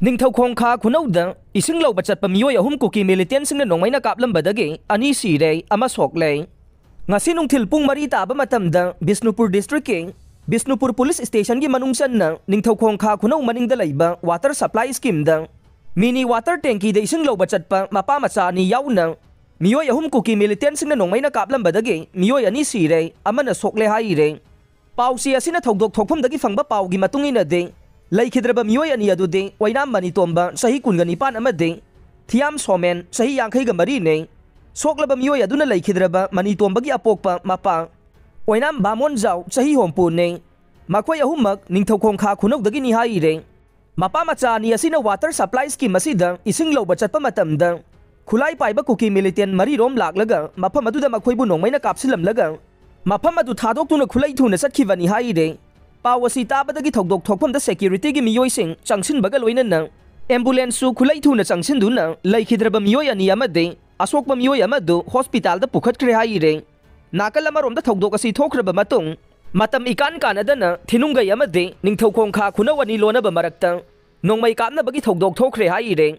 निंगथौखोंग खा खुनौदा इसिंग लौबा चटपा मियोय अहुम कुकी मिलिटेंटसिंगना नोंमैना कापलंबदगी अनि सिरे अमा सोकले ngasi nungthil pung mari taba matamda Bisnupur district ki Bisnupur police station gi manung channa ningthaukhong kha khunau maningda leiba water supply scheme da mini water tanki de ising loba chatpa mapa macha ni yauna miyoy ahum kuki militant singna nongmaina kaplambadagi miyoy ani sire amana sokle haire pausi asina thogdok thokpham dagi phangba paugi matungina de leikidraba miyoy ani adu de wainam mani tomba sahi kungani pan amade thiam somen sahi yankhai ga mari ne सोकलब मियोय अदुना लेखिद्रबा मनी तोंबगी अपोकपा मपा ओइनाम बामोन जाव सही होमपुने मखोय अहुमक निंगथौखोंग खा खुनौदगी निहाइरे मपा मचा नि असिना वाटर सप्लाई स्कीम मसिदा इसिंग लौबा चटपा मतमदा खुलाई पाइबा कुकी मिलिटेंट मरी रोम लागलगा मफम अदुदा मखोयबु नोंमैना कापसिलमलगा मफम अदु थादोक्तुना खुलाई थुना सटखिबनी हाइरे पावसी ताबदगी थौदोक थोकफमदा सेक्युरिटी गी मियोयसिंग चंगसिनबगा लोइनना एम्बुलेंस सु खुलाई थुना चंगसिनदुना लेखिद्रबा मियोय अनि अमदे असोकबा मियोय अमदु हॉस्पिटल दा पुखटख्रे हाइरे नाकल अमरोमदा थौदोक असि थोखरबा मतुंग मतम इकान कानदना थिनुंगै अमदे निंगथौखोंग खा खुनौ अनि लोनबा मरक्ता नोंमै कापनबगी थौदोक थोखरे हाइरे